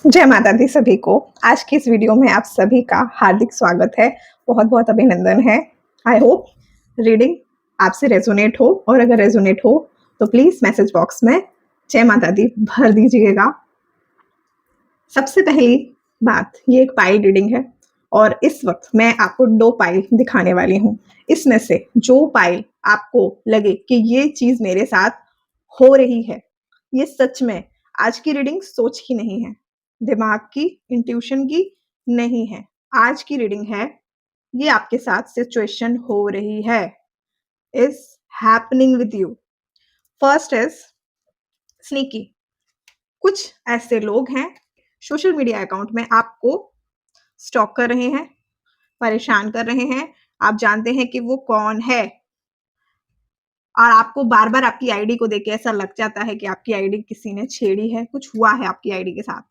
जय माता दी सभी को। आज की इस वीडियो में आप सभी का हार्दिक स्वागत है। बहुत बहुत अभिनंदन है। आई होप रीडिंग आपसे रेजोनेट हो, और अगर रेजोनेट हो तो प्लीज मैसेज बॉक्स में जय माता दी भर दीजिएगा। सबसे पहली बात, ये एक पाइल रीडिंग है और इस वक्त मैं आपको 2 पाइल दिखाने वाली हूँ। इसमें से जो पाइल आपको लगे कि ये चीज मेरे साथ हो रही है, ये सच में आज की रीडिंग सोच की नहीं है, दिमाग की, इंट्यूशन की नहीं है। आज की रीडिंग है, ये आपके साथ सिचुएशन हो रही है, is happening with you. First is sneaky. कुछ ऐसे लोग हैं सोशल मीडिया अकाउंट में आपको स्टॉक कर रहे हैं, परेशान कर रहे हैं। आप जानते हैं कि वो कौन है और आपको बार बार आपकी आईडी को देख के ऐसा लग जाता है कि आपकी आईडी किसी ने छेड़ी है, कुछ हुआ है आपकी आईडी के साथ।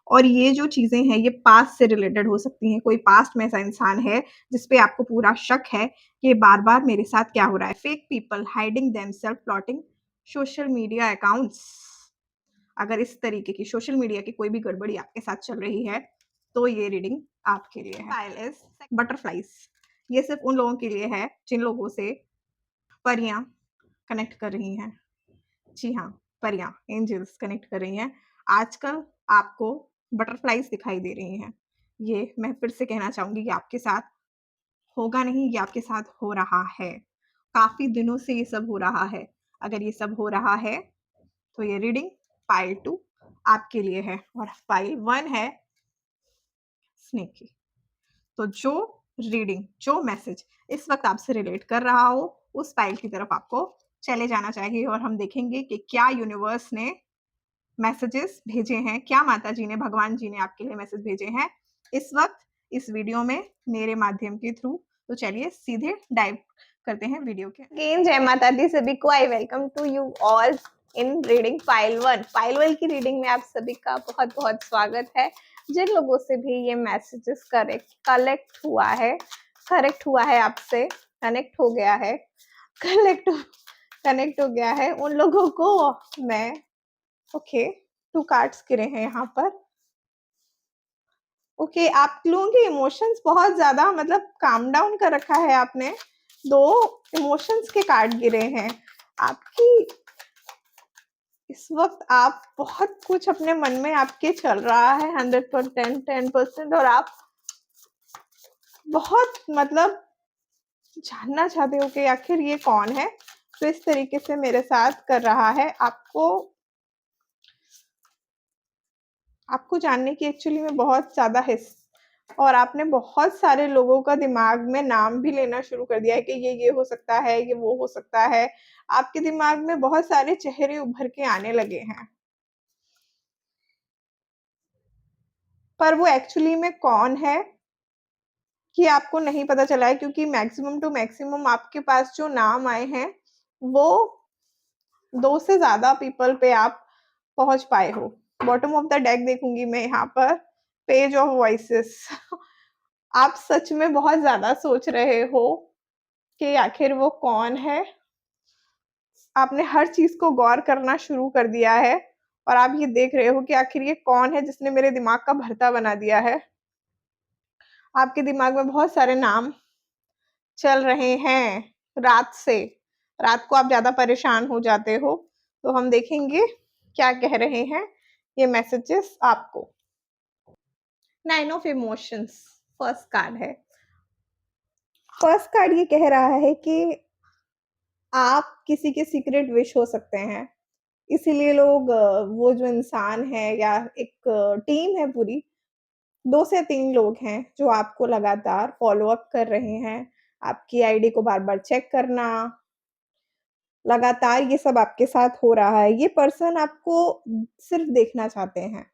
और ये जो चीजें हैं ये पास्ट से रिलेटेड हो सकती हैं। कोई पास्ट में ऐसा इंसान है जिसपे आपको पूरा शक है कि बार बार मेरे साथ क्या हो रहा है। Fake people hiding themselves plotting social media accounts. अगर इस तरीके की सोशल मीडिया की कोई भी गड़बड़ी आपके साथ चल रही है तो ये रीडिंग आपके लिए है। File is butterflies. ये सिर्फ उन लोगों के लिए है जिन लोगों से परियां कनेक्ट कर रही हैं। जी हाँ, परियां, एंजल्स कनेक्ट कर रही हैं। आजकल आपको बटरफ्लाइज दिखाई दे रही हैं। ये मैं फिर से कहना चाहूंगी कि आपके साथ होगा नहीं, ये आपके साथ हो रहा है। काफी दिनों से ये सब हो रहा है। अगर ये सब हो रहा है तो ये रीडिंग फाइल 2 आपके लिए है और फाइल 1 है स्नेकी। तो जो रीडिंग, जो मैसेज इस वक्त आपसे रिलेट कर रहा हो, उस फाइल की तरफ आपको चले जाना चाहिए और हम देखेंगे कि क्या यूनिवर्स ने मैसेजेस भेजे हैं, क्या माता जी ने, भगवान जी ने आपके लिए मैसेज भेजे हैं इस वक्त इस वीडियो में मेरे माध्यम के थ्रू। तो चलिए सीधे डाइव करते हैं वीडियो के। अगेन जय माता दी सभी को। I welcome to you all in reading file 1। File 1 की रीडिंग में आप सभी का बहुत बहुत स्वागत है। जिन लोगों से भी ये मैसेजेस कलेक्ट हुआ है आपसे, कनेक्ट हो गया है, कनेक्ट हो गया है, उन लोगों को मैं ओके 2 कार्ड्स गिरे हैं यहाँ पर। ओके, आप लोगों के इमोशंस बहुत ज्यादा, मतलब काम डाउन कर रखा है आपने। 2 इमोशंस के कार्ड गिरे हैं आपकी। इस वक्त आप बहुत कुछ अपने मन में आपके चल रहा है 100%, 10%, और आप बहुत मतलब जानना चाहते हो कि आखिर ये कौन है तो इस तरीके से मेरे साथ कर रहा है। आपको जानने की एक्चुअली में बहुत ज्यादा हिस्स, और आपने बहुत सारे लोगों का दिमाग में नाम भी लेना शुरू कर दिया है कि ये हो सकता है, ये वो हो सकता है। आपके दिमाग में बहुत सारे चेहरे उभर के आने लगे हैं, पर वो एक्चुअली में कौन है कि आपको नहीं पता चला है, क्योंकि मैक्सिमम टू मैक्सिमम आपके पास जो नाम आए हैं वो 2 से ज्यादा पीपल पे आप पहुंच पाए हो। बॉटम ऑफ द डेक देखूंगी मैं यहाँ पर, पेज ऑफ वॉइसेस। आप सच में बहुत ज्यादा सोच रहे हो कि आखिर वो कौन है। आपने हर चीज को गौर करना शुरू कर दिया है और आप ये देख रहे हो कि आखिर ये कौन है जिसने मेरे दिमाग का भरता बना दिया है। आपके दिमाग में बहुत सारे नाम चल रहे हैं रात से। रात को आप ज्यादा परेशान हो जाते हो, तो हम देखेंगे क्या कह रहे हैं ये मैसेजेस आपको। 9 ऑफ इमोशंस फर्स्ट कार्ड है। फर्स्ट कार्ड ये कह रहा है कि आप किसी के सीक्रेट विश हो सकते हैं। इसीलिए लोग वो जो इंसान है या एक टीम है पूरी, 2 से 3 लोग हैं जो आपको लगातार फॉलो अप कर रहे हैं। आपकी आईडी को बार-बार चेक करना, लगातार ये सब आपके साथ हो रहा है। ये पर्सन आपको सिर्फ़ देखना चाहते हैं।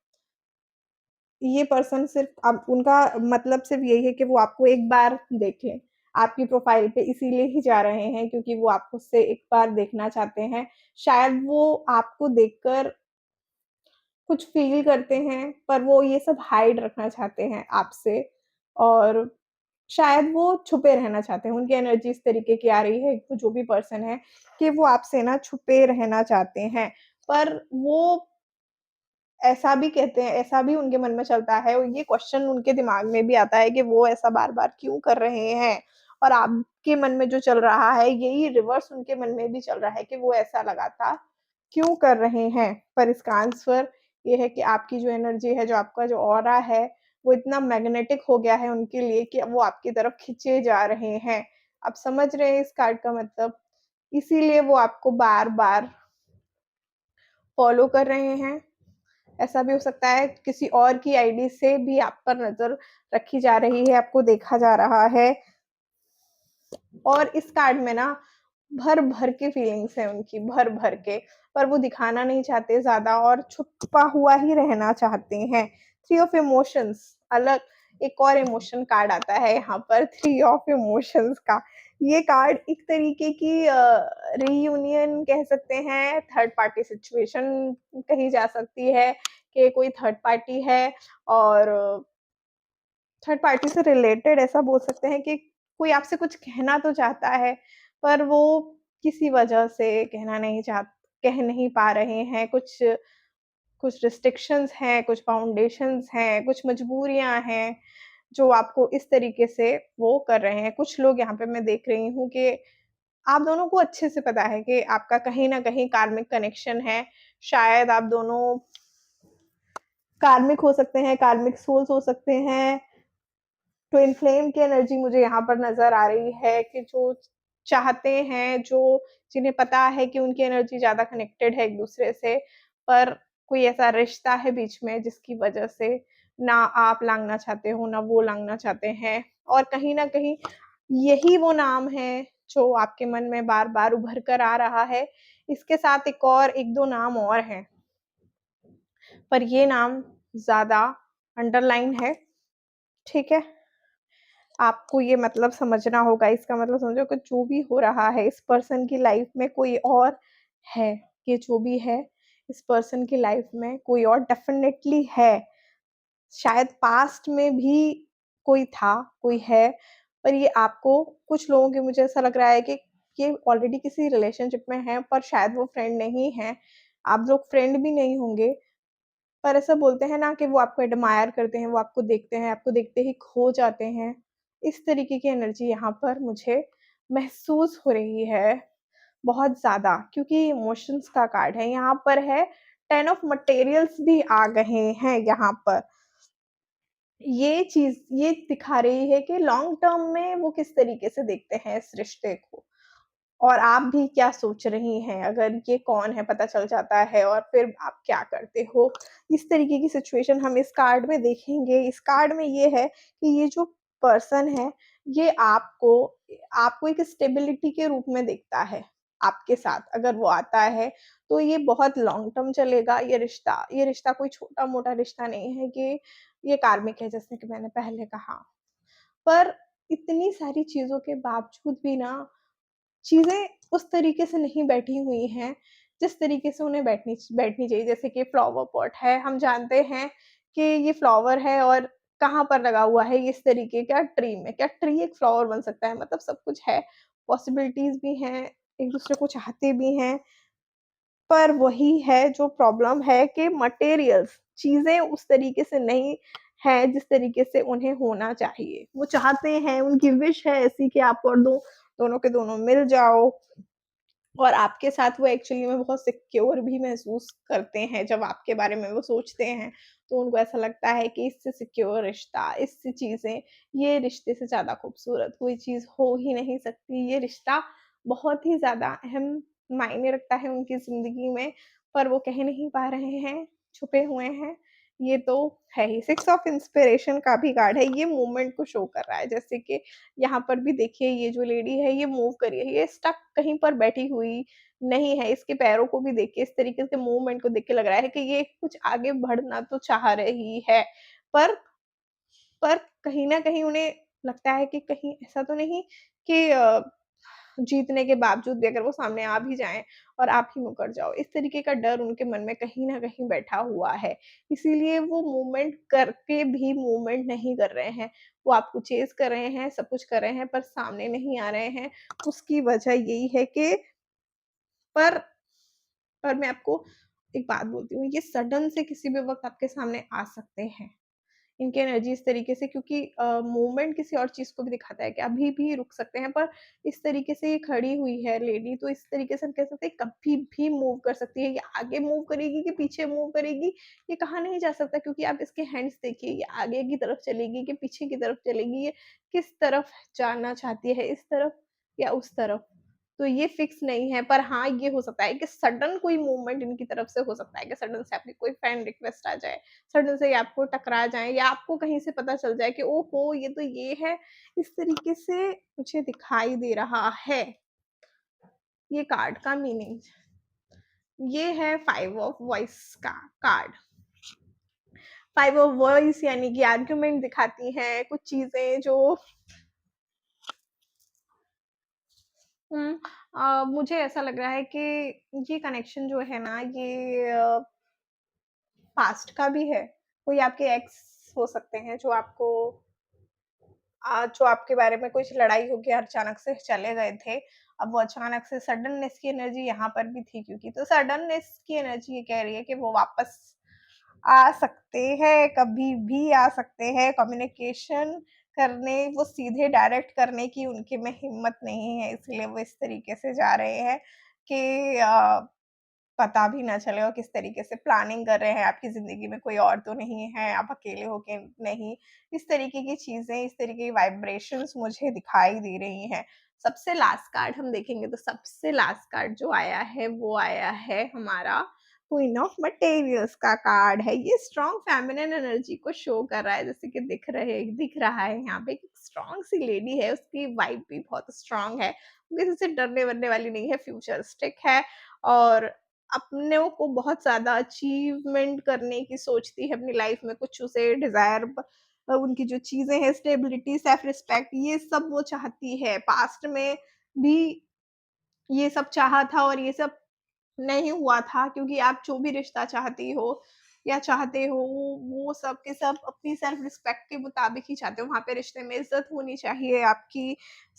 ये पर्सन सिर्फ़ अब उनका मतलब सिर्फ़ यही है कि वो आपको एक बार देख लें। आपकी प्रोफ़ाइल पे इसीलिए ही जा रहे हैं क्योंकि वो आपको उससे एक बार देखना चाहते हैं। शायद वो आपको देखकर कुछ फ़ील करते हैं, पर वो ये सब हाइड रखना चाहते हैं आपसे, और शायद वो छुपे रहना चाहते हैं। उनकी एनर्जी इस तरीके की आ रही है, वो जो भी पर्सन है, कि वो आपसे ना छुपे रहना चाहते हैं। पर वो ऐसा भी कहते हैं, ऐसा भी उनके मन में चलता है और ये क्वेश्चन उनके दिमाग में भी आता है कि वो ऐसा बार-बार क्यों कर रहे हैं? और आपके मन में जो चल रहा है, यही रिवर्स उनके मन में भी चल रहा है कि वो ऐसा लगातार क्यों कर रहे हैं? पर इसका आंसर ये है कि आपकी जो एनर्जी है, जो आपका जो ऑरा है, वो इतना मैग्नेटिक हो गया है उनके लिए कि वो आपकी तरफ खींचे जा रहे हैं। आप समझ रहे हैं इस कार्ड का मतलब? इसीलिए वो आपको बार-बार फॉलो कर रहे हैं। ऐसा भी हो सकता है किसी और की आईडी से भी आप पर नज़र रखी जा रही है, आपको देखा जा रहा है। और इस कार्ड में ना भर-भर के फीलिंग्स हैं उनकी, भर-भर के, पर वो दिखाना नहीं चाहते ज़्यादा और छुपा हुआ ही रहना चाहते हैं। थ्री ऑफ इमोशंस, अलग एक और इमोशन कार्ड आता है यहाँ पर, थ्री ऑफ इमोशंस का। ये कार्ड एक तरीके की रियूनियन कह सकते हैं, थर्ड पार्टी सिचुएशन कही जा सकती है कि कोई थर्ड पार्टी है और थर्ड पार्टी से रिलेटेड ऐसा बोल सकते हैं कि कोई आपसे कुछ कहना तो चाहता है, पर वो किसी वजह से कह नहीं पा रहे हैं। कुछ कुछ रिस्ट्रिक्शंस हैं, कुछ फाउंडेशंस हैं, कुछ मजबूरियाँ हैं, जो आपको इस तरीके से वो कर रहे हैं। कुछ लोग यहाँ पे मैं देख रही हूँ कि आप दोनों को अच्छे से पता है कि आपका कहीं न कहीं कार्मिक कनेक्शन है। शायद आप दोनों कार्मिक हो सकते हैं, कार्मिक सोल्स हो सकते हैं। ट्विन फ्लेम की एनर्जी मुझे यहाँ पर नज़र आ रही है कि जो चाहते हैं, जो जिन्हें पता है कि उनकी एनर्जी ज़्यादा कनेक्टेड है एक-दूसरे से, पर कोई ऐसा रिश्ता है बीच में जिसकी वजह से ना आप लांघना चाहते हो, ना वो लांघना चाहते हैं। और कहीं न कहीं यही वो नाम है जो आपके मन में बार-बार उभर कर आ रहा है। इसके साथ एक और 1-2 नाम और हैं, पर ये नाम ज़्यादा अंडरलाइन है, ठीक है? आपको ये मतलब समझना होगा, इसका मतलब समझो कि जो भी हो रहा है इस पर्सन की लाइफ में कोई और है। ये जो भी है इस पर्सन की लाइफ में कोई और डेफ़िनेटली है। शायद पास्ट में भी कोई था, कोई है, पर ये आपको कुछ लोगों की मुझे ऐसा लग रहा है कि ये ऑलरेडी किसी रिलेशनशिप में हैं, पर शायद वो फ्रेंड नहीं हैं। आप लोग फ्रेंड भी नहीं होंगे, पर ऐसा बोलते हैं ना कि वो आपको एडमायर करते हैं, वो आपको देखते हैं, आपको देखते ही खो जाते हैं। इस तरीके की एनर्जी यहाँ पर मुझे महसूस हो रही है, बहुत ज़्यादा, क्योंकि इमोशंस का कार्ड है। यहाँ पर है 10 ऑफ मटेरियल्स भी आ गए हैं यहाँ पर। ये चीज़ ये दिखा रही है कि लॉन्ग टर्म में वो किस तरीके से देखते हैं इस रिश्ते को। और आप भी क्या सोच रही हैं? अगर ये कौन है पता चल जाता है और फिर आप क्या करते हो? इस तरीके की सिचुएशन हम इस कार्ड में देखेंगे। इस कार्ड में ये है कि ये जो पर्सन है, ये आपको एक स्टेबिलिटी के रूप में देखता है, आपके साथ अगर वो आता है, तो ये बहुत लॉन्ग टर्म चलेगा ये रिश्ता। ये रिश्ता कोई छोटा-मोटा रिश्ता नहीं है कि ये कार्मिक है, जैसे कि मैंने पहले कहा। पर इतनी सारी चीज़ों के बावजूद भी ना चीज़ें उस तरीके से नहीं बैठी हुई हैं, जिस तरीके से उन्हें बैठनी बैठनी चाहिए। जैसे कि फ्लावर पॉट है, हम जानते हैं कि ये फ्लावर है और कहाँ पर लगा हुआ है, इस तरीके का ट्री में। क्या ट्री एक फ्लावर बन सकता है? मतलब सब कुछ है, पॉसिबिलिटीज़ भी हैं, एक-दूसरे को चाहते भी हैं, पर वही है जो प्रॉब्लम है कि मटेरियल्स, चीज़ें उस तरीके से नहीं हैं, जिस तरीके से उन्हें होना चाहिए। वो चाहते हैं, उनकी विश है ऐसी कि आप और दोनों के दोनों मिल जाओ और आपके साथ वो एक्चुअली में बहुत सिक्योर भी महसूस करते हैं, जब आपके बारे में वो सोचते हैं, तो उनको ऐसा लगता है कि इससे सिक्योर रिश्ता, इससे चीज़ें, ये रिश्ते से ज़्यादा खूबसूरत कोई चीज़ हो ही नहीं सकती। ये रिश्ता बहुत ही ज़्यादा अहम मायने रखता है उनकी ज़िंदगी में, पर वो कह नहीं पा रहे हैं, छुपे हुए हैं। ये तो है ही। सिक्स ऑफ इंस्पिरेशन का भी कार्ड है, ये मूवमेंट को शो कर रहा है, जैसे कि यहाँ पर भी देखिए ये जो लेडी है ये मूव कर रही है, ये स्टक कहीं पर बैठी हुई नहीं है, इसके पैरों को भी देखिए, इस तरीके से मूवमेंट को देख के लग रहा है कि ये कुछ आगे बढ़ना तो चाह रही है, पर पर कहीं न कहीं उन्हें लगता है कि कहीं ऐसा तो नहीं कि जीतने के बावजूद भी अगर वो सामने आ भी जाएँ और आप ही मुकर जाओ, इस तरीके का डर उनके मन में कहीं न कहीं बैठा हुआ है। इसीलिए वो मूवमेंट करके भी मूवमेंट नहीं कर रहे हैं। वो आपको चेज़ कर रहे हैं, सब कुछ कर रहे हैं, पर सामने नहीं आ रहे हैं। उसकी वजह यही है कि पर पर मैं आपको एक बात बोलती हूँ, ये सडन से किसी भी वक़्त आपके सामने आ सकते हैं। इनकी एनर्जी इस तरीके से, क्योंकि मूवमेंट किसी और चीज़ को भी दिखाता है कि अभी भी रुक सकते हैं, पर इस तरीके से ये खड़ी हुई है लेडी, तो इस तरीके से हम कह सकते हैं कभी भी मूव कर सकती है। ये आगे मूव करेगी कि पीछे मूव करेगी, ये कहा नहीं जा सकता, क्योंकि आप इसके हैंड्स देखिए, ये आगे की तरफ चलेगी कि पीछे की तरफ चलेगी, ये किस तरफ जाना चाहती है, इस तरफ या उस तरफ। तो ये फिक्स नहीं है, पर हाँ, ये हो सकता है कि सडन कोई मूवमेंट इनकी तरफ से हो सकता है कि सडन से आपकी कोई फ्रेंड रिक्वेस्ट आ जाए, सडन से ये आपको टकरा जाएँ या आपको कहीं से पता चल जाए कि ओहो! ये तो ये है। इस तरीके से मुझे दिखाई दे रहा है, ये कार्ड का मीनिंग। ये है 5 ऑफ वॉइस का कार्ड। 5 ऑफ वॉइस यानी कि आर्गुमेंट दिखाती हैं, कुछ चीज़ें जो मुझे ऐसा लग रहा है कि ये कनेक्शन जो है ना, ये पास्ट का भी है। कोई आपके एक्स हो सकते हैं जो आपके बारे में कुछ लड़ाई हो गया, अचानक से चले गए थे। अब वो अचानक से सडननेस की एनर्जी यहाँ पर भी थी, क्योंकि तो सडननेस की एनर्जी ये कह रही है कि वो वापस आ सकते हैं, कभी भी आ सकते हैं। कम्युनिकेशन करने, वो सीधे डायरेक्ट करने की उनके में हिम्मत नहीं है, इसलिए वो इस तरीके से जा रहे हैं कि पता भी ना चले, और किस तरीके से प्लानिंग कर रहे हैं, आपकी ज़िंदगी में कोई और तो नहीं है, आप अकेले हो के नहीं। इस तरीके की चीज़ें, इस तरीके की वाइब्रेशंस मुझे दिखाई दे रही हैं। सबसे लास्ट कार्ड हम देखेंगे तो सबसे लास्ट कार्ड जो आया है, वो आया है हमारा क्वीन ऑफ मटेरियल्स का कार्ड है। ये स्ट्रॉन्ग फेमिनिन एनर्जी को शो कर रहा है, जैसे कि दिख रहा है यहाँ पे, एक स्ट्रॉन्ग सी लेडी है, उसकी वाइब भी बहुत स्ट्रॉन्ग है। वो किसी से डरने-वरने वाली नहीं है, फ्यूचरिस्टिक है और अपनों को बहुत ज़्यादा अचीवमेंट करने की सोचती है अपनी लाइफ में, कुछ उसे डिज़ायर उनकी जो चीज़ें हैं, स्टेबिलिटी, सेल्फ रिस्पेक्ट, ये सब वो चाहती है। पास्ट में भी ये सब चाहा था और ये सब नहीं हुआ था, क्योंकि आप जो भी रिश्ता चाहती हो या चाहते हो, वो सब के सब अपनी सेल्फ रिस्पेक्ट के मुताबिक ही चाहते हो। वहाँ पे रिश्ते में इज़्ज़त होनी चाहिए आपकी,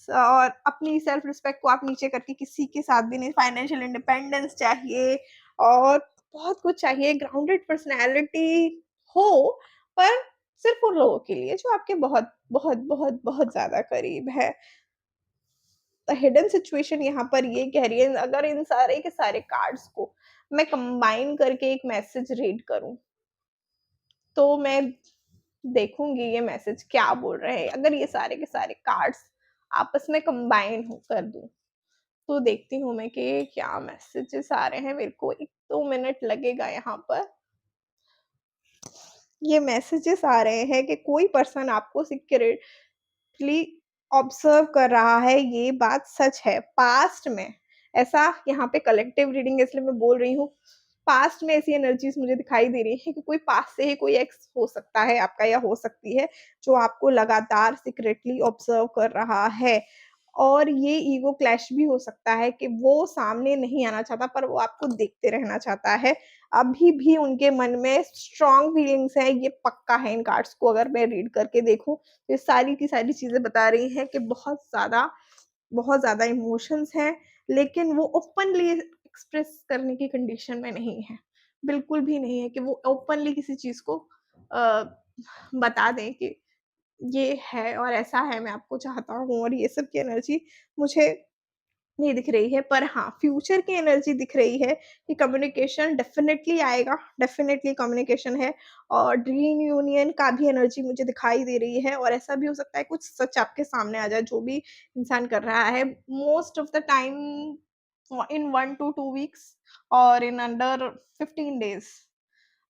और अपनी सेल्फ रिस्पेक्ट को आप नीचे करके किसी के साथ भी नहीं। फाइनेंशियल इंडिपेंडेंस चाहिए और बहुत कुछ चाहिए। ग्राउंडेड पर्सनैलिटी हो, पर सिर्फ़ उन लोगों के लिए जो आपके बहुत, बहुत, बहुत, बहुत ज़्यादा करीब है। हिडन सिचुएशन यहाँ पर ये कह रही है, अगर इन सारे के सारे कार्ड्स को मैं कंबाइन करके एक मैसेज रीड करूं, तो मैं देखूंगी ये मैसेज क्या बोल रहे हैं। अगर ये सारे के सारे कार्ड्स आपस में कंबाइन हो कर दूं, तो देखती हूँ मैं कि क्या मैसेजेस आ रहे हैं। मेरे को 1-2 मिनट लगेगा यहाँ पर। ये मैसेजेस आ रहे हैं कि कोई पर्सन आपको सीक्रेटली ऑब्जर्व कर रहा है, ये बात सच है। पास्ट में ऐसा, यहाँ पे कलेक्टिव रीडिंग है इसलिए मैं बोल रही हूँ, पास्ट में ऐसी एनर्जीज़ मुझे दिखाई दे रही है कि कोई पास्ट से ही कोई एक्स हो सकता है आपका, या हो सकती है, जो आपको लगातार सीक्रेटली ऑब्जर्व कर रहा है। और ये ईगो क्लैश भी हो सकता है कि वो सामने नहीं आना चाहता, पर वो आपको देखते रहना चाहता है। अभी भी उनके मन में स्ट्रॉन्ग फीलिंग्स हैं, ये पक्का है इन कार्ड्स को अगर मैं रीड करके देखूँ। ये सारी की सारी चीज़ें बता रही हैं कि बहुत ज़्यादा इमोशंस हैं, लेकिन वो ओपनली एक्सप्रेस करने की कंडीशन में नहीं है। बिल्कुल भी नहीं है कि वो ओपनली किसी चीज़ को अ, बता दें कि ये है और ऐसा है, मैं आपको चाहता हूँ, और ये सब की एनर्जी मुझे नहीं दिख रही है। पर हाँ, फ्यूचर की एनर्जी दिख रही है कि कम्युनिकेशन डेफ़िनेटली आएगा, डेफ़िनेटली कम्युनिकेशन है, और ड्रीम यूनियन का भी एनर्जी मुझे दिखाई दे रही है। और ऐसा भी हो सकता है कुछ सच आपके सामने आ जाए, जो भी इंसान कर रहा है। Most of the time in 1 to 2 weeks और इन अंडर 15 डेज़।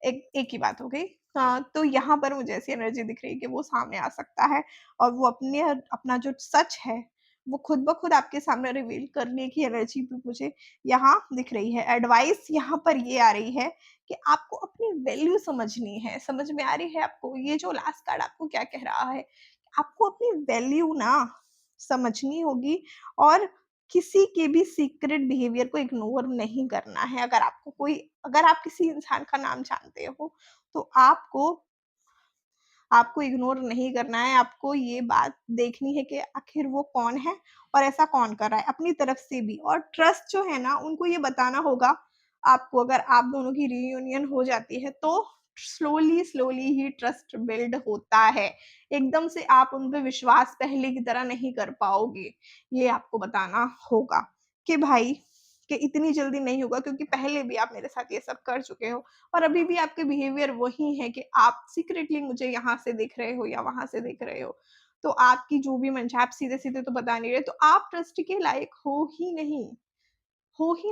एक ही बात हो गई। हाँ, तो यहाँ पर मुझे ऐसी एनर्जी दिख रही है कि वो सामने आ सकता है, और वो अपना जो सच है, वो खुद ब खुद आपके सामने रिवील करने की एनर्जी भी मुझे यहाँ दिख रही है। एडवाइस यहाँ पर ये आ रही है कि आपको अपनी वैल्यू समझनी है। समझ में आ रही है आपको? ये जो लास्ट कार्ड आपको क्या कह रहा है? आपको अपनी वैल्यू ना समझनी होगी, और किसी के भी सीक्रेट बिहेवियर को इग्नोर नहीं करना है। अगर आप किसी इंसान का नाम जानते हो, तो आपको इग्नोर नहीं करना है। आपको ये बात देखनी है कि आखिर वो कौन है और ऐसा कौन कर रहा है, अपनी तरफ से भी। और ट्रस्ट जो है ना, उनको ये बताना होगा आपको अगर आप दोनों की रीयूनियन हो जाती है तो स्लोली स्लोली ही ट्रस्ट बिल्ड होता है। एकदम से आप उन पे विश्वास पहले की तरह नहीं कर पाओगे। ये आपको बताना होगा कि भाई कि इतनी जल्दी नहीं होगा, क्योंकि पहले भी आप मेरे साथ ये सब कर चुके हो और अभी भी आपके बिहेवियर वही है कि आप सीक्रेटली मुझे यहाँ से देख रहे हो या वहां से देख रहे हो। तो आपकी जो भी मंशा, आप सीधे सीधे तो बता नहीं रहे, तो आप ट्रस्ट के लायक हो ही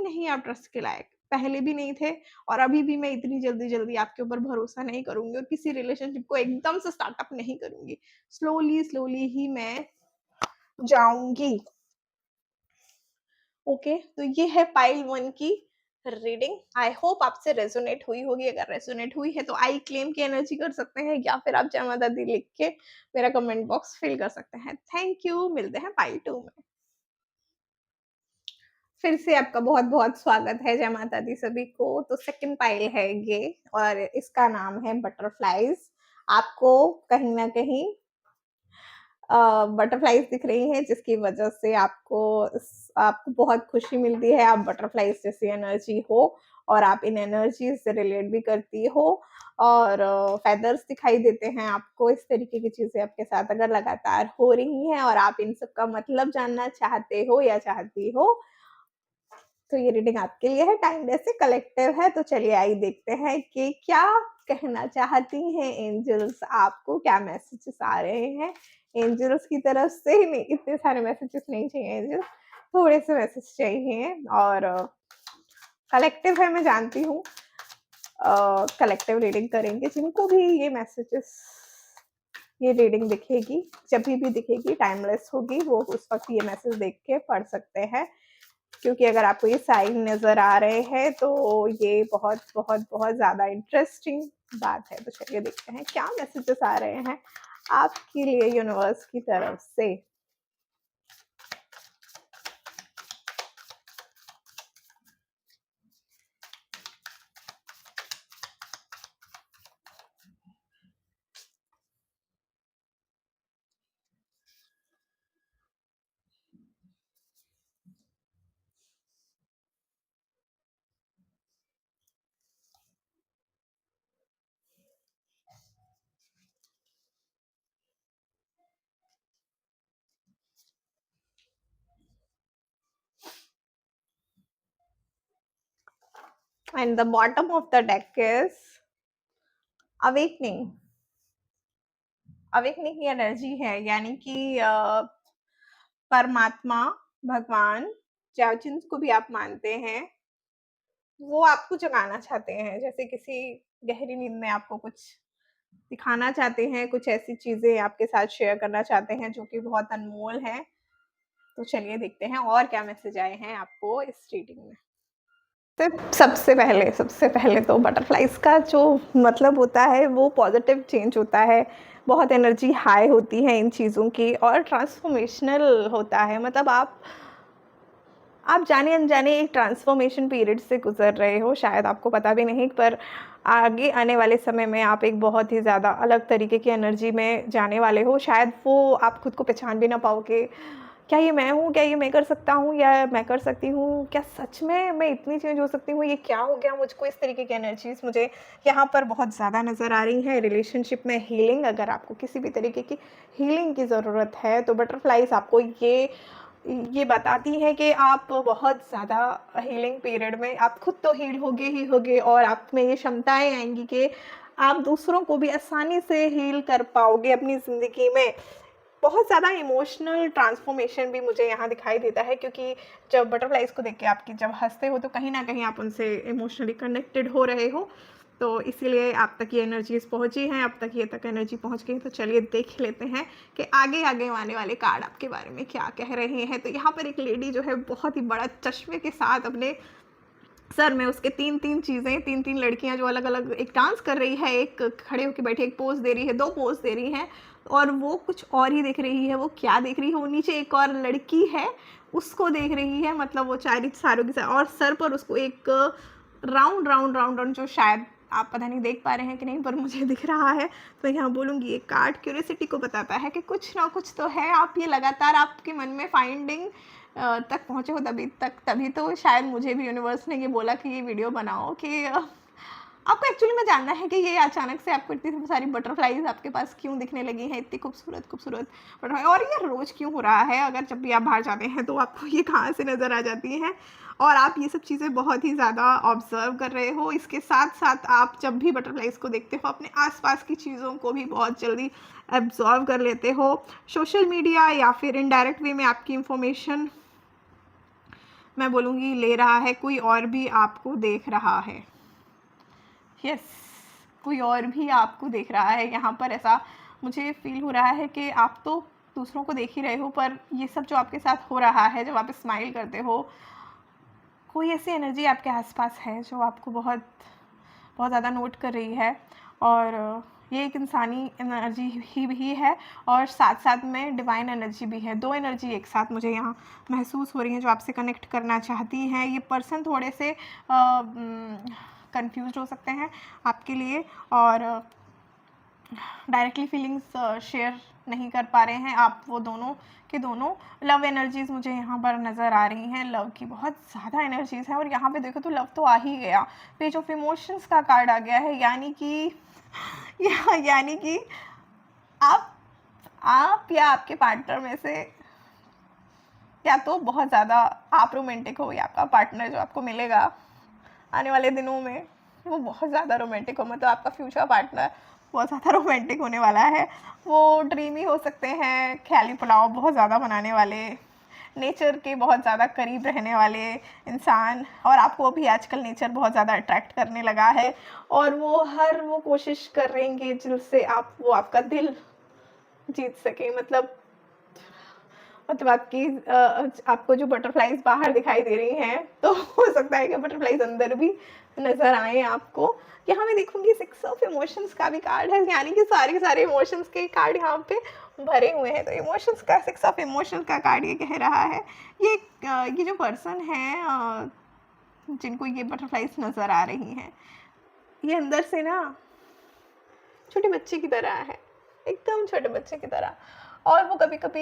नहीं आप ट्रस्ट के लायक। पहले भी नहीं थे और अभी भी मैं इतनी जल्दी-जल्दी आपके ऊपर भरोसा नहीं करूँगी और किसी रिलेशनशिप को एकदम से स्टार्टअप नहीं करूँगी। स्लोली ही मैं जाऊँगी। ओके, तो ये है पाइल 1 की रीडिंग। आई होप आपसे रेज़ोनेट हुई होगी। अगर रेज़ोनेट हुई है तो आई क्लेम की एनर्जी कर सकते हैं या फिर आप जय माता दी लिख के मेरा कमेंट बॉक्स फिल कर सकते हैं। थैंक यू, मिलते हैं पाइल 2 में। फिर से आपका बहुत-बहुत स्वागत है, जय माता दी सभी को। तो सेकंड पाइल है ये और इसका नाम है बटरफ्लाइज़। आपको कहीं न कहीं बटरफ्लाइज़ दिख रही हैं, जिसकी वजह से आपको बहुत खुशी मिलती है। आप बटरफ्लाइज़ जैसी एनर्जी हो और आप इन एनर्जी से रिलेट भी करती हो और फेदर्स दिखाई देते हैं आपको। इस तरीके की चीज़ें आपके साथ अगर लगातार हो रही हैं और आप इन सब का मतलब जानना चाहते हो या चाहती हो, तो ये रीडिंग आपके लिए है। टाइम वैसे कलेक्टिव है, तो चलिए आइए देखते हैं कि क्या कहना चाहती हैं एंजल्स आपको, क्या मैसेजेस आ रहे हैं एंजल्स की तरफ से। नहीं, इतने सारे मैसेजेस नहीं चाहिए एंजल्स, थोड़े से मैसेज चाहिए और कलेक्टिव है, मैं जानती हूँ। कलेक्टिव रीडिंग करेंगे, जिनको भी ये मैसेजेस, ये रीडिंग दिखेगी, जब भी दिखेगी टाइमलेस होगी, वो उस वक्त ये मैसेज देख के पढ़ सकते हैं। क्योंकि अगर आपको ये साइन नज़र आ रहे हैं तो ये बहुत बहुत बहुत ज़्यादा इंटरेस्टिंग बात है। तो चलिए देखते हैं क्या मैसेजेस आ रहे हैं आपके लिए यूनिवर्स की तरफ से। And the bottom of the deck is awakening. Awakening की एनर्जी है, यानी कि परमात्मा, भगवान, या जिनको भी आप मानते हैं, वो आपको जगाना चाहते हैं। जैसे किसी गहरी नींद में आपको कुछ दिखाना चाहते हैं, कुछ ऐसी चीज़ें आपके साथ शेयर करना चाहते हैं जो कि बहुत अनमोल है। तो चलिए देखते हैं और क्या मैसेज आए हैं आपको इस रीडिंग में। सबसे पहले तो बटरफ्लाइज़ का जो मतलब होता है वो पॉज़िटिव चेंज होता है। बहुत एनर्जी हाई होती है इन चीज़ों की और ट्रांसफ़ॉर्मेशनल होता है। मतलब आप जाने-अनजाने एक ट्रांसफ़ॉर्मेशन पीरियड से गुज़र रहे हो, शायद आपको पता भी नहीं, पर आगे आने वाले समय में आप एक बहुत ही ज़्यादा अलग तरीके की एनर्जी में जाने वाले हो। शायद वो आप खुद को पहचान भी ना पाओगे। क्या ये मैं हूँ? क्या ये मैं कर सकता हूँ या मैं कर सकती हूँ? क्या सच में मैं इतनी चेंज हो सकती हूँ? ये क्या हो गया मुझको? इस तरीके की एनर्जीज़ मुझे यहाँ पर बहुत ज़्यादा नज़र आ रही हैं। रिलेशनशिप में हीलिंग, अगर आपको किसी भी तरीके की हीलिंग की ज़रूरत है, तो बटरफ्लाइज़ आपको ये बताती है कि आप बहुत ज़्यादा हीलिंग पीरियड में, आप खुद तो हील होगे ही होगे और आप में ये क्षमताएँ आएँगी कि आप दूसरों को भी आसानी से हील कर पाओगे अपनी ज़िंदगी में। बहुत ज़्यादा इमोशनल ट्रांसफॉर्मेशन भी मुझे यहाँ दिखाई देता है, क्योंकि जब बटरफ्लाइज़ को देख के आपकी जब हँसते हो तो कहीं न कहीं आप उनसे इमोशनली कनेक्टेड हो रहे हो। तो इसीलिए आप तक ये एनर्जीज़ पहुँची हैं, अब तक ये तक एनर्जी पहुँच गई। तो चलिए देख लेते हैं कि आगे आने वाले कार्ड आपके बारे में क्या कह रहे हैं। तो यहाँ पर एक लेडी जो है बहुत ही बड़ा चश्मे के साथ अपने सर में उसके 3-3 चीज़ें, 3-3 लड़कियाँ जो अलग-अलग एक डांस कर रही है, एक खड़े होके बैठी, एक पोज़ दे रही है, 2 पोज़ दे रही हैं और वो कुछ और ही देख रही है। वो क्या देख रही है? वो नीचे एक और लड़की है, उसको देख रही है। मतलब वो चारों के साथ और सर पर उसको एक राउंड जो शायद आप पता नहीं देख पा रहे हैं कि नहीं, पर मुझे दिख रहा है। तो यहाँ बोलूँगी ये कार्ड क्यूरियोसिटी को बताता है कि कुछ ना कुछ तो है। आप ये लगातार आपके मन में फाइंडिंग तक पहुँचे हो तभी तो शायद मुझे भी यूनिवर्स ने ये बोला कि ये वीडियो बनाओ कि आपको एक्चुअली में जानना है कि ये अचानक से आपको इतनी सारी बटरफ्लाइज आपके पास क्यों दिखने लगी हैं, इतनी खूबसूरत खूबसूरत बटरफ्लाई, और ये रोज़ क्यों हो रहा है। अगर जब भी आप बाहर जाते हैं तो आपको ये कहाँ से नज़र आ जाती हैं और आप ये सब चीज़ें बहुत ही ज़्यादा ऑब्जर्व कर रहे हो। इसके साथ साथ आप जब भी बटरफ्लाइज को देखते हो अपने आसपास की चीज़ों को भी बहुत जल्दी एब्जॉर्व कर लेते हो। सोशल मीडिया या फिर इनडायरेक्ट वे में आपकी इंफॉर्मेशन मैं बोलूँगी ले रहा है, कोई और भी आपको देख रहा है। यस, कोई और भी आपको देख रहा है। यहाँ पर ऐसा मुझे फील हो रहा है कि आप तो दूसरों को देख ही रहे हो, पर ये सब जो आपके साथ हो रहा है, जब आप स्माइल करते हो, कोई ऐसी एनर्जी आपके आसपास है जो आपको बहुत बहुत ज़्यादा नोट कर रही है। और ये एक इंसानी एनर्जी ही भी है और साथ साथ में डिवाइन एनर्जी भी है। दो एनर्जी एक साथ मुझे यहाँ महसूस हो रही हैं जो आपसे कनेक्ट करना चाहती हैं। ये पर्सन थोड़े से कंफ्यूज हो सकते हैं आपके लिए और डायरेक्टली फीलिंग्स शेयर नहीं कर पा रहे हैं। आप वो दोनों के दोनों लव एनर्जीज़ मुझे यहाँ पर नज़र आ रही हैं। लव की बहुत ज़्यादा एनर्जीज़ हैं और यहाँ पे देखो तो लव तो आ ही गया। पेज ऑफ इमोशंस का कार्ड आ गया है, यानी कि आप या आपके पार्टनर में से या तो बहुत ज़्यादा आप रोमांटिक हो या आपका पार्टनर जो आपको मिलेगा आने वाले दिनों में वो बहुत ज़्यादा रोमांटिक हो। मतलब आपका फ्यूचर पार्टनर बहुत ज़्यादा रोमांटिक होने वाला है। वो ड्रीमी हो सकते हैं, ख्याली पुलाव बहुत ज़्यादा बनाने वाले, नेचर के बहुत ज़्यादा करीब रहने वाले इंसान। और आपको भी आजकल नेचर बहुत ज़्यादा अट्रैक्ट करने लगा है और वो कोशिश करेंगे जिससे वो आपका दिल जीत सके। मतलब आपकी आपको जो बटरफ्लाइज बाहर दिखाई दे रही हैं तो हो सकता है कि बटरफ्लाइज अंदर भी नज़र आए आपको। यहाँ मैं देखूंगी 6 ऑफ इमोशंस का भी कार्ड है, यानी कि सारे के सारे इमोशंस के कार्ड यहाँ पे भरे हुए हैं। तो इमोशंस का 6 ऑफ इमोशंस का कार्ड ये कह रहा है ये जो पर्सन है जिनको ये बटरफ्लाइज नज़र आ रही हैं, ये अंदर से ना छोटे बच्चे की तरह है, एकदम छोटे बच्चे की तरह। और वो कभी कभी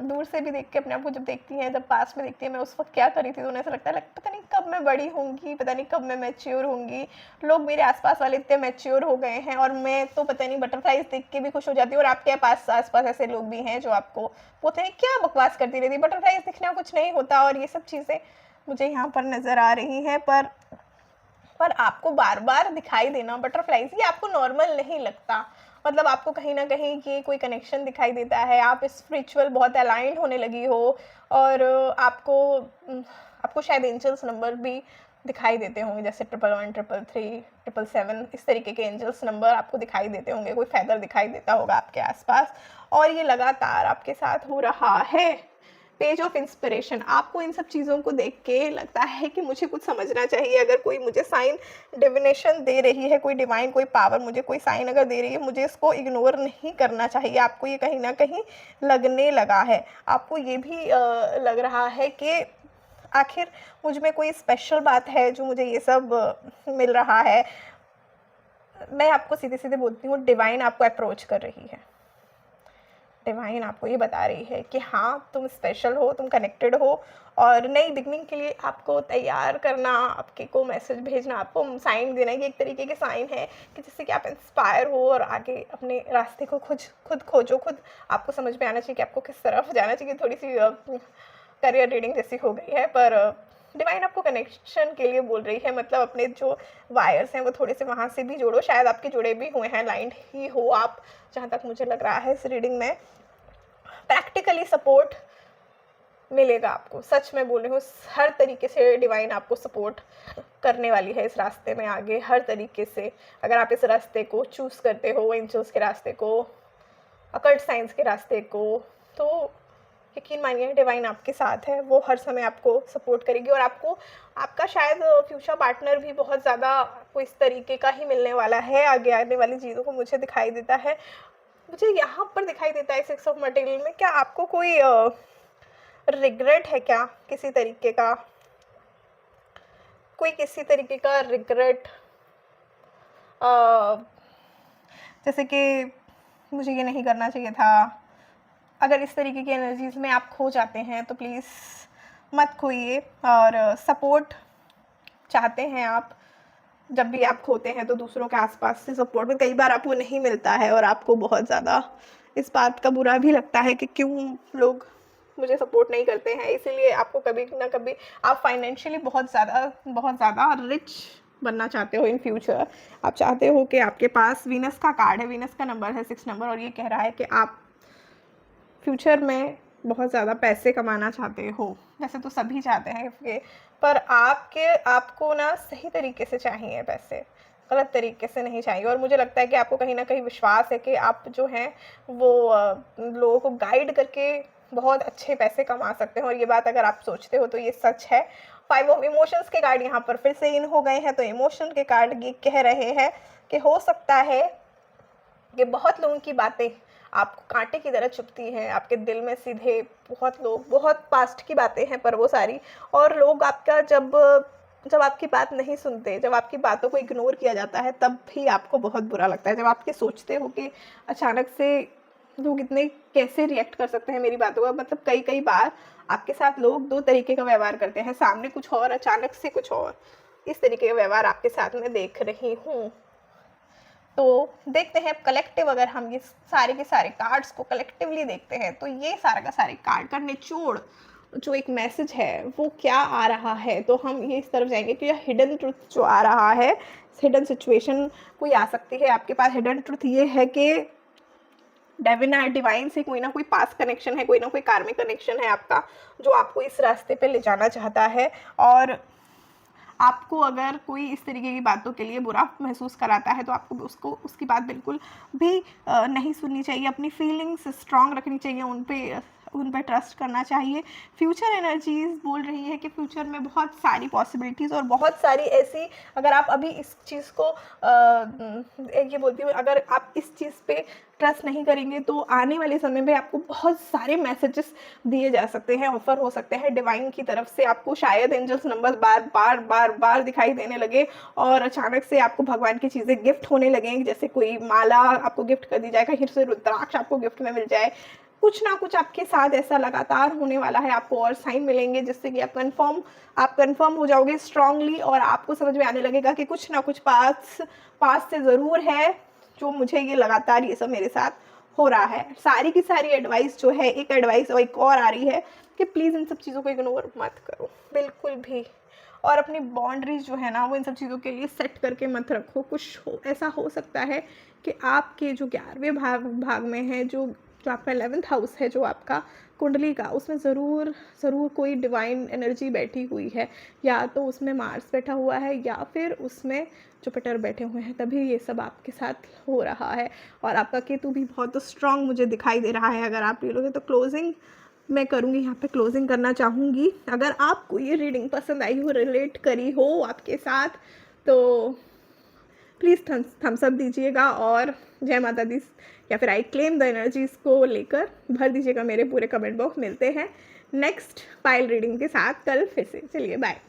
दूर से भी देख के अपने आप को जब देखती हैं, जब पास में देखती है मैं उस वक्त क्या करी थी, तो उन्हें ऐसा लगता है पता नहीं कब मैं बड़ी होंगी, पता नहीं कब मैं मैच्योर होंगी। लोग मेरे आसपास वाले इतने मैच्योर हो गए हैं और मैं तो पता नहीं बटरफ्लाइज देख के भी खुश हो जाती हूँ। और आपके पास आसपास ऐसे लोग भी हैं जो आपको बोलते हैं क्या बकवास करती रहती, बटरफ्लाइज दिखना कुछ नहीं होता। और ये सब चीज़ें मुझे यहाँ पर नज़र आ रही हैं। पर आपको बार बार दिखाई देना बटरफ्लाइज, ये आपको नॉर्मल नहीं लगता। मतलब आपको कहीं ना कहीं ये कोई कनेक्शन दिखाई देता है, आप स्पिरिचुअल बहुत अलाइंड होने लगी हो और आपको शायद एंजल्स नंबर भी दिखाई देते होंगे, जैसे 11 333 777, इस तरीके के एंजल्स नंबर आपको दिखाई देते होंगे, कोई फैदर दिखाई देता होगा आपके आसपास और ये लगातार आपके साथ हो रहा है। पेज ऑफ इंस्पिरेशन, आपको इन सब चीज़ों को देख के लगता है कि मुझे कुछ समझना चाहिए। अगर कोई मुझे साइन डिविनेशन दे रही है, कोई डिवाइन कोई पावर मुझे कोई साइन अगर दे रही है, मुझे इसको इग्नोर नहीं करना चाहिए। आपको ये कहीं ना कहीं लगने लगा है, आपको ये भी लग रहा है कि आखिर मुझ में कोई स्पेशल बात है जो मुझे ये सब मिल रहा है। मैं आपको सीधे सीधे बोलती हूँ, डिवाइन आपको अप्रोच कर रही है। डिवाइन आपको ये बता रही है कि हाँ तुम स्पेशल हो, तुम कनेक्टेड हो और नई बिगनिंग के लिए आपको तैयार करना, आपके को मैसेज भेजना, आपको साइन देना, ये एक तरीके के साइन है कि जिससे कि आप इंस्पायर हो और आगे अपने रास्ते को खुद खोजो। खुद आपको समझ में आना चाहिए कि आपको किस तरफ जाना चाहिए। थोड़ी सी करियर रीडिंग जैसी हो गई है, पर डिवाइन आपको कनेक्शन के लिए बोल रही है। मतलब अपने जो वायर्स हैं वो थोड़े से वहाँ से भी जोड़ो, शायद आपके जुड़े भी हुए हैं, लाइंड ही हो आप, जहाँ तक मुझे लग रहा है इस रीडिंग में। प्रैक्टिकली सपोर्ट मिलेगा आपको, सच में बोल रही हूँ, हर तरीके से डिवाइन आपको सपोर्ट करने वाली है इस रास्ते में आगे, हर तरीके से। अगर आप इस रास्ते को चूज़ करते हो, एंजल्स के रास्ते को, अकल्ट साइंस के रास्ते को, तो यकीन मानिए डिवाइन आपके साथ है, वो हर समय आपको सपोर्ट करेगी। और आपको आपका शायद फ्यूचर पार्टनर भी बहुत ज़्यादा आपको इस तरीके का ही मिलने वाला है। आगे आने वाली चीज़ों को मुझे दिखाई देता है, मुझे यहाँ पर दिखाई देता है 6 ऑफ मटेरियल में। क्या आपको कोई रिग्रेट है क्या, किसी तरीके का, कोई किसी तरीके का रिग्रेट, जैसे कि मुझे ये नहीं करना चाहिए था। अगर इस तरीके की एनर्जीज़ में आप खो जाते हैं तो प्लीज़ मत खोइए। और सपोर्ट चाहते हैं आप, जब भी आप खोते हैं तो दूसरों के आसपास से सपोर्ट में कई बार आपको नहीं मिलता है और आपको बहुत ज़्यादा इस बात का बुरा भी लगता है कि क्यों लोग मुझे सपोर्ट नहीं करते हैं। इसीलिए आपको कभी ना कभी आप फाइनेंशियली बहुत ज़्यादा रिच बनना चाहते हो इन फ्यूचर। आप चाहते हो कि आपके पास वीनस का कार्ड है, वीनस का नंबर है 6 नंबर, और ये कह रहा है कि आप फ्यूचर में बहुत ज़्यादा पैसे कमाना चाहते हो। वैसे तो सभी चाहते हैं ये, पर आपको ना सही तरीके से चाहिए पैसे, गलत तरीके से नहीं चाहिए। और मुझे लगता है कि आपको कहीं ना कहीं विश्वास है कि आप जो हैं वो लोगों को गाइड करके बहुत अच्छे पैसे कमा सकते हैं। और ये बात अगर आप सोचते हो तो ये सच है। 5 ऑफ इमोशंस के कार्ड यहाँ पर फिर से इन हो गए हैं, तो इमोशन के कार्ड ये कह रहे हैं कि हो सकता है कि बहुत लोगों की बातें आपको कांटे की तरह चुभती हैं, आपके दिल में सीधे बहुत लोग, बहुत पास्ट की बातें हैं पर वो सारी, और लोग आपका जब आपकी बात नहीं सुनते, जब आपकी बातों को इग्नोर किया जाता है, तब भी आपको बहुत बुरा लगता है। जब आप ये सोचते हो कि अचानक से लोग इतने कैसे रिएक्ट कर सकते हैं मेरी बातों का, मतलब कई बार आपके साथ लोग 2 तरीके का व्यवहार करते हैं, सामने कुछ और, अचानक से कुछ और। इस तरीके का व्यवहार आपके साथ में देख रही हूँ। तो देखते हैं कलेक्टिव, अगर हम ये सारे के सारे कार्ड्स को कलेक्टिवली देखते हैं तो ये सारा का सारे कार्ड का निचोड़ जो एक मैसेज है वो क्या आ रहा है। तो हम ये इस तरफ जाएंगे कि यह हिडन ट्रुथ जो आ रहा है, हिडन सिचुएशन कोई आ सकती है आपके पास। हिडन ट्रुथ ये है कि डिवाइन से कोई ना कोई पास कनेक्शन है, कोई ना कोई कार्मिक कनेक्शन है आपका, जो आपको इस रास्ते पे ले जाना चाहता है। और आपको अगर कोई इस तरीके की बातों के लिए बुरा महसूस कराता है तो आपको उसकी बात बिल्कुल भी नहीं सुननी चाहिए। अपनी फीलिंग्स स्ट्रांग रखनी चाहिए, उन पे ट्रस्ट करना चाहिए। फ्यूचर एनर्जीज बोल रही है कि फ्यूचर में बहुत सारी पॉसिबिलिटीज़ और बहुत सारी ऐसी, अगर आप अभी इस चीज़ को ये बोलती हूँ, अगर आप इस चीज़ पे ट्रस्ट नहीं करेंगे तो आने वाले समय में आपको बहुत सारे मैसेजेस दिए जा सकते हैं, ऑफर हो सकते हैं डिवाइन की तरफ से। आपको शायद एंजल्स नंबर बार दिखाई देने लगे और अचानक से आपको भगवान की चीज़ें गिफ्ट होने लगे, जैसे कोई माला आपको गिफ्ट कर दी जाए, कहीं से रुद्राक्ष आपको गिफ्ट में मिल जाए। कुछ ना कुछ आपके साथ ऐसा लगातार होने वाला है, आपको और साइन मिलेंगे जिससे कि आप कंफर्म हो जाओगे स्ट्रांगली, और आपको समझ में आने लगेगा कि कुछ ना कुछ पास से ज़रूर है जो मुझे ये लगातार ये सब मेरे साथ हो रहा है। सारी की सारी एडवाइस जो है, एक एडवाइस और एक और आ रही है कि प्लीज़ इन सब चीज़ों को इग्नोर मत करो बिल्कुल भी, और अपनी बाउंड्रीज जो है ना वो इन सब चीज़ों के लिए सेट करके मत रखो। ऐसा हो सकता है कि आपके जो 11वें भाग में है, जो आपका 11th हाउस है, जो आपका कुंडली का, उसमें ज़रूर कोई डिवाइन एनर्जी बैठी हुई है, या तो उसमें मार्स बैठा हुआ है या फिर उसमें जुपिटर बैठे हुए हैं, तभी ये सब आपके साथ हो रहा है। और आपका केतु भी बहुत स्ट्रांग मुझे दिखाई दे रहा है। अगर आप ले लोगे तो क्लोजिंग मैं करूँगी, यहाँ पे क्लोजिंग करना चाहूँगी। अगर आपको ये रीडिंग पसंद आई हो, रिलेट करी हो आपके साथ, तो प्लीज़ थम्स अप दीजिएगा और जय माता दी या फिर आई क्लेम द एनर्जीज़ को लेकर भर दीजिएगा मेरे पूरे कमेंट बॉक्स। मिलते हैं नेक्स्ट पाइल रीडिंग के साथ कल फिर से। चलिए बाय।